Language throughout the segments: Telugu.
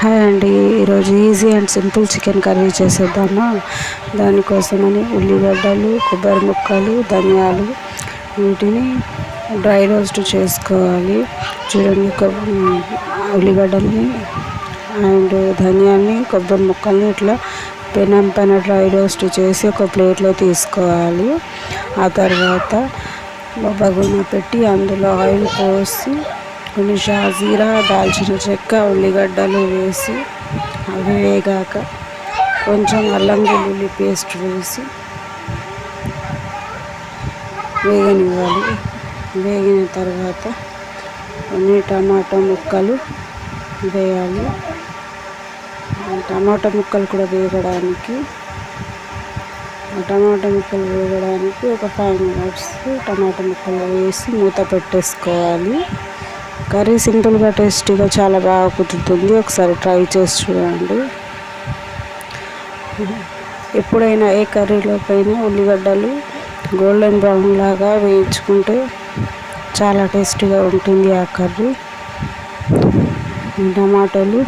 హాయ్ అండి, ఈరోజు easy and simple chicken curry చేసేద్దామా. దానికోసమని ఉల్లిగడ్డలు, కొబ్బరి ముక్కలు, ధనియాలు వీటిని డ్రై రోస్ట్ చేసుకోవాలి. చూడండి, ఉల్లిగడ్డల్ని అండ్ ధనియాల్ని, కొబ్బరి ముక్కల్ని ఇట్లా పెనం పైన డ్రై రోస్ట్ చేసి ఒక ప్లేట్లో తీసుకోవాలి. ఆ తర్వాత బగోనా పెట్టి అందులో ఆయిల్ పోసి కొన్ని షాజీరా, దాల్చిన చెక్క, ఉల్లిగడ్డలు వేసి అవి వేగాక కొంచెం అల్లం వెల్లుల్లి పేస్ట్ వేసి వేగనివ్వాలి. వేగిన తర్వాత కొన్ని టమాటా ముక్కలు వేయాలి. టమాటా ముక్కలు కూడా వేగడానికి ఒక 5 minutes టమాటా ముక్కలు వేసి మూత పెట్టేసుకోవాలి. కర్రీ సింపుల్గా టేస్టీగా చాలా బాగా కుదురుతుంది. ఒకసారి ట్రై చేసి చూడండి. ఎప్పుడైనా ఏ కర్రీలోకైనా ఉల్లిగడ్డలు గోల్డెన్ బ్రౌన్ లాగా వేయించుకుంటే చాలా టేస్టీగా ఉంటుంది ఆ కర్రీ. టమాటాలు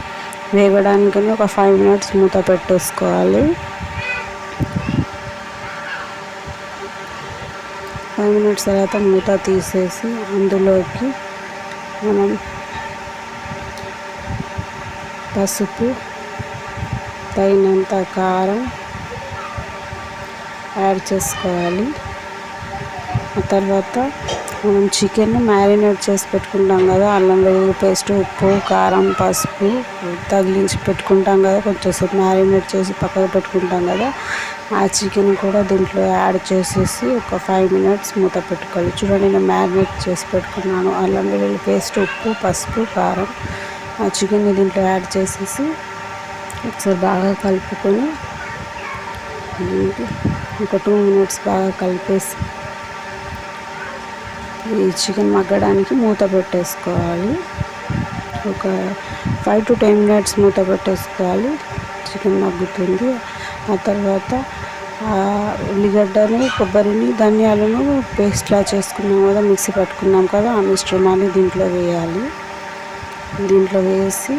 వేగడానికని ఒక 5 minutes మూత పెట్టేసుకోవాలి. 5 minutes తర్వాత మూత తీసేసి అందులోకి మనం పసుపు, తగినంత కారం యాడ్ చేసుకోవాలి. ఆ తర్వాత మనం చికెన్ మ్యారినేట్ చేసి పెట్టుకుంటాం కదా, అల్లం వెల్లుల్లి పేస్ట్, ఉప్పు, కారం, పసుపు తగిలించి పెట్టుకుంటాం కదా, కొంచెంసేపు మ్యారినేట్ చేసి పక్కకు పెట్టుకుంటాం కదా, ఆ చికెన్ కూడా దీంట్లో యాడ్ చేసేసి ఒక 5 minutes మూత పెట్టుకోవాలి. చూడండి, నేను మ్యారినేట్ చేసి పెట్టుకున్నాను. అల్లం వెల్లుల్లి పేస్ట్, ఉప్పు, పసుపు, కారం ఆ చికెన్ని దీంట్లో యాడ్ చేసేసి ఒకసారి బాగా కలుపుకొని ఒక 2 minutes బాగా కలిపేసి ఈ చికెన్ మగ్గడానికి మూత పెట్టేసుకోవాలి. ఒక 5 to 10 minutes మూత పెట్టేసుకోవాలి. చికెన్ మగ్గుతుంది. ఆ తర్వాత ఉల్లిగడ్డని, కొబ్బరిని, ధనియాలను పేస్ట్లా చేసుకున్నాం కదా, మిక్సీ పట్టుకున్నాం కదా, ఆ మిశ్రమాన్ని దీంట్లో వేయాలి. దీంట్లో వేసి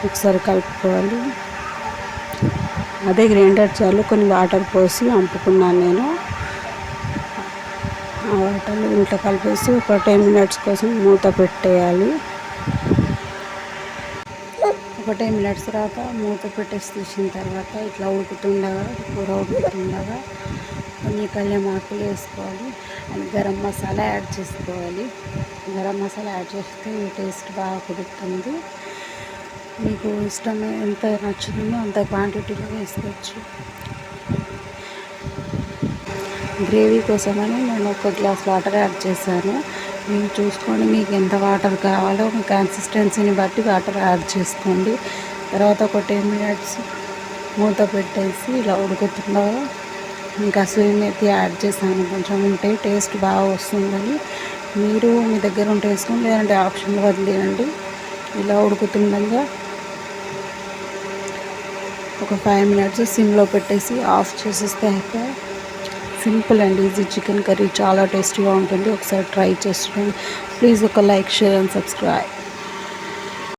ఒకసారి కలుపుకోవాలి. అదే గ్రైండర్ జార్లో కొన్ని వాటర్ పోసి వంపుకున్నాను నేను. ఆ వాటర్ని దీంట్లో కలిపేసి ఒక 10 minutes కోసం మూత పెట్టేయాలి. ఒక 10 minutes తర్వాత మూత పెట్టేసి తీసిన తర్వాత ఇట్లా కూర ఉడుకుతుండగా కొన్ని కళ్యామాకులు వేసుకోవాలి. అండ్ గరం మసాలా యాడ్ చేసుకోవాలి. గరం మసాలా యాడ్ చేస్తే టేస్ట్ బాగా కుదురుతుంది. మీకు ఇష్టమైన ఎంత నచ్చుతుందో అంత క్వాంటిటీలో వేసుకోవచ్చు. గ్రేవీ కోసమని నేను ఒక గ్లాస్ వాటర్ యాడ్ చేశాను. మీరు చూసుకోండి, మీకు ఎంత వాటర్ కావాలో మీ కన్సిస్టెన్సీని బట్టి వాటర్ యాడ్ చేసుకోండి. తర్వాత ఒక 10 minutes మూత పెట్టేసి ఇలా ఉడుకుతుండగా ఇంకా కసూరి మేతి యాడ్ చేశాను. కొంచెం ఉంటే టేస్ట్ బాగా వస్తుందని మీరు మీ దగ్గర ఉంటే వేసుకోండి, లేదంటే ఆప్షన్లో వదిలేయండి. ఇలా ఉడుకుతుండగా ఒక 5 minutes సిమ్లో పెట్టేసి ఆఫ్ చేసేస్తే అయిపోయి simple and easy chicken curry చాలా టేస్టీగా ఉంటుంది. ఒకసారి ట్రై చేసి చూడండి. ప్లీజ్ ఒక లైక్, షేర్ అండ్ సబ్స్క్రైబ్.